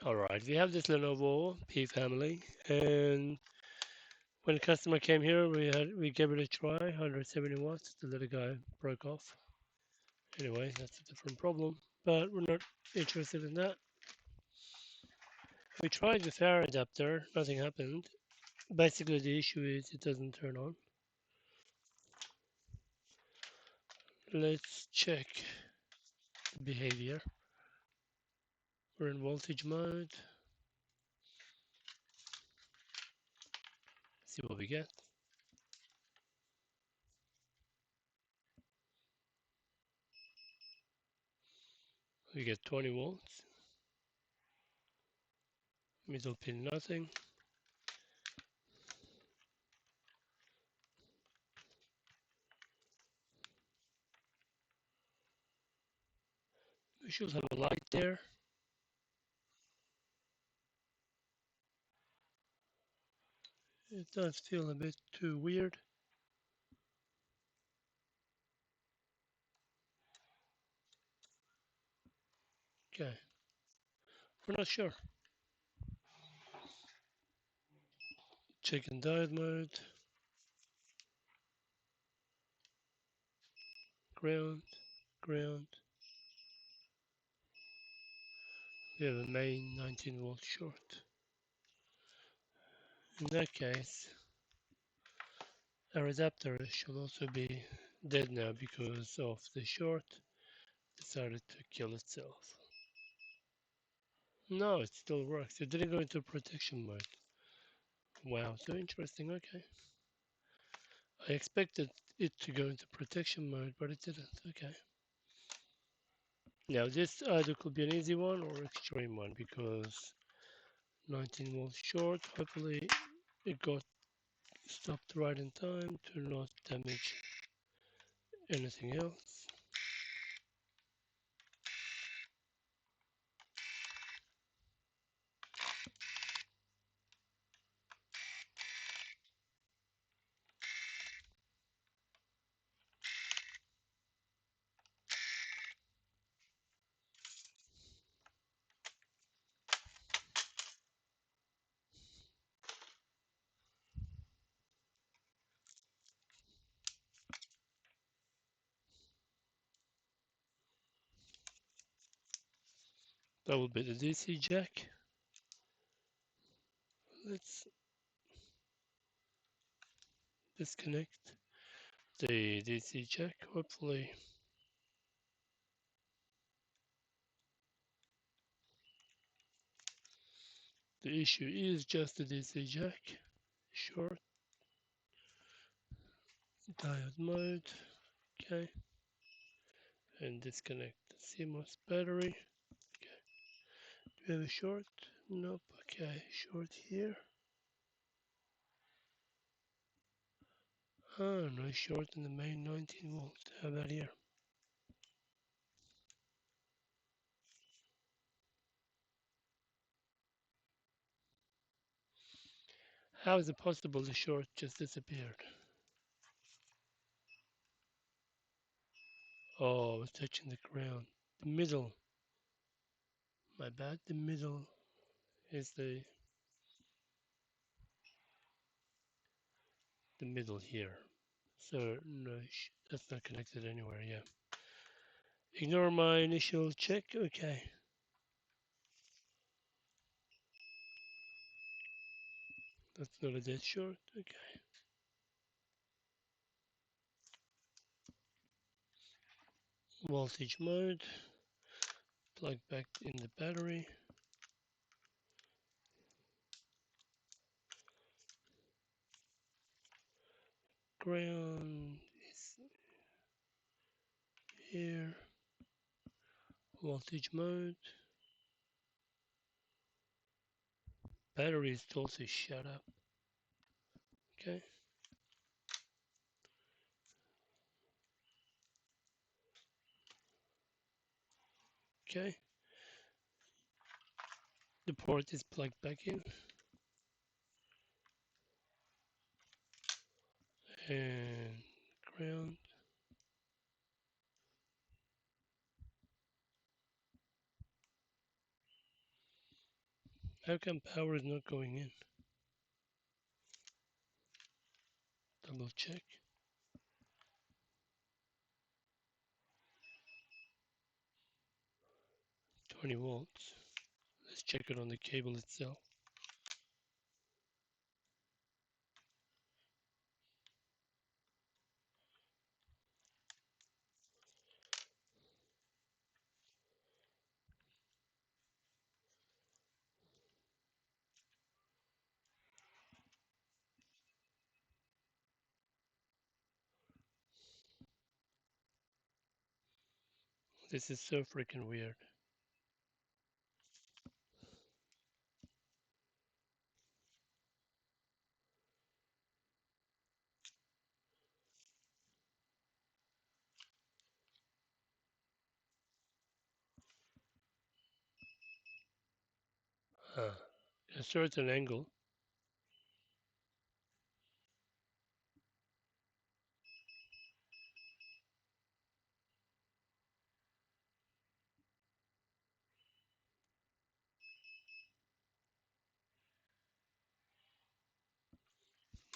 Alright, we have this Lenovo P family, and when the customer came here, we gave it a try, 170 watts. The little guy broke off. Anyway, that's a different problem, but we're not interested in that. We tried the fire adapter, nothing happened. Basically, the issue is it doesn't turn on. Let's check the behavior. We're in voltage mode. See what we get. We get 20 volts. Middle pin, nothing. We should have a light there. It does feel a bit too weird. Okay, we're not sure. Checking diode mode. Ground, ground. We have a main 19 volt short. In that case, our adapter should also be dead now because of the short decided to kill itself. No, it still works. It didn't go into protection mode. Wow, so interesting. Okay. I expected it to go into protection mode, but it didn't. Okay. Now this either could be an easy one or extreme one because 19 volts short. Hopefully it got stopped right in time to not damage anything else. That will be the DC jack. Let's disconnect the DC jack. Hopefully the issue is just the DC jack. Short. Diode mode. Okay. And disconnect the CMOS battery. Okay. Do we have a short? Nope. Okay. Short here. Oh, no short in the main 19 volt. How about here? How is it possible the short just disappeared? Oh, I was touching the ground. The middle. My bad. The middle is the middle here. So no, that's not connected anywhere. Yeah. Ignore my initial check. Okay. That's not a dead short. Okay. Voltage mode. Plug back in the battery. Ground is here. Voltage mode. Battery is told to shut up. Okay. Okay. The port is plugged back in. And ground. How come power is not going in? Double check. 20 volts. Let's check it on the cable itself. This is so freaking weird. A certain angle.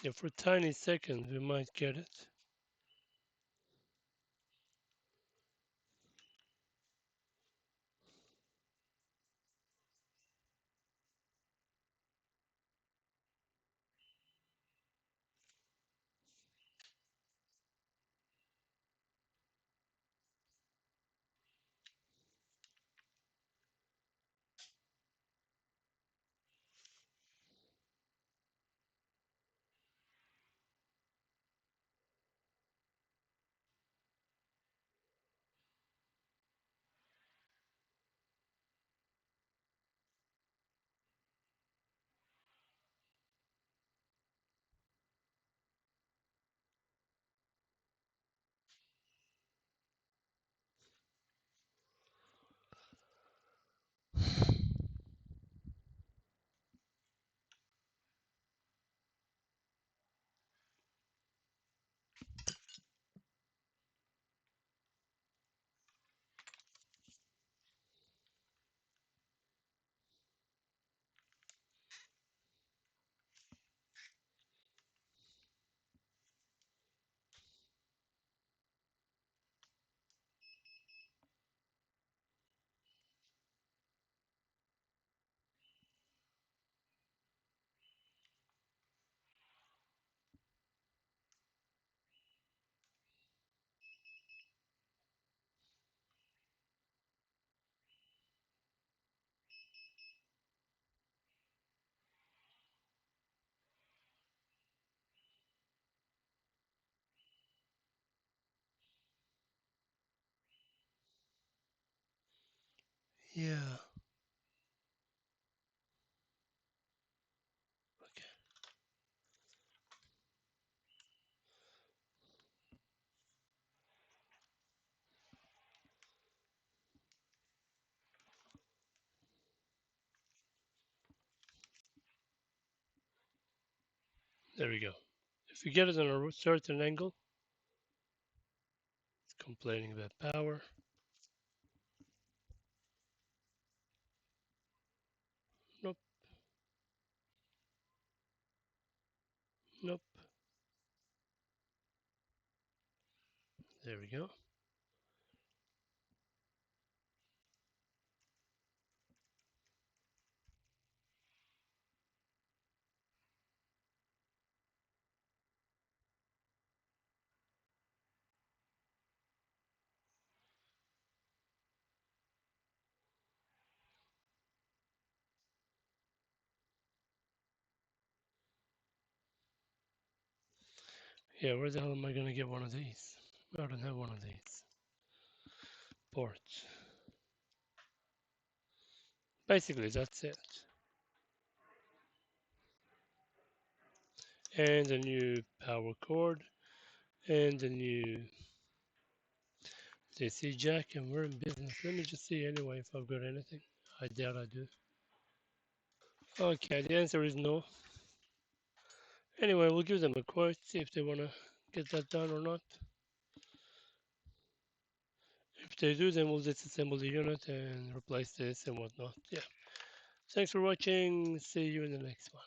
Yeah, for tiny seconds we might get it. Yeah. Okay. There we go. If you get it on a certain angle, it's complaining about power. Nope. Nope. There we go. Yeah, where the hell am I gonna get one of these? I don't have one of these ports. Basically, that's it. And a new power cord and a new DC jack, and we're in business. Let me just see anyway if I've got anything. I doubt I do. Okay, the answer is no. Anyway, we'll give them a quote, see if they want to get that done or not. If they do, then we'll disassemble the unit and replace this and whatnot. Yeah. Thanks for watching. See you in the next one.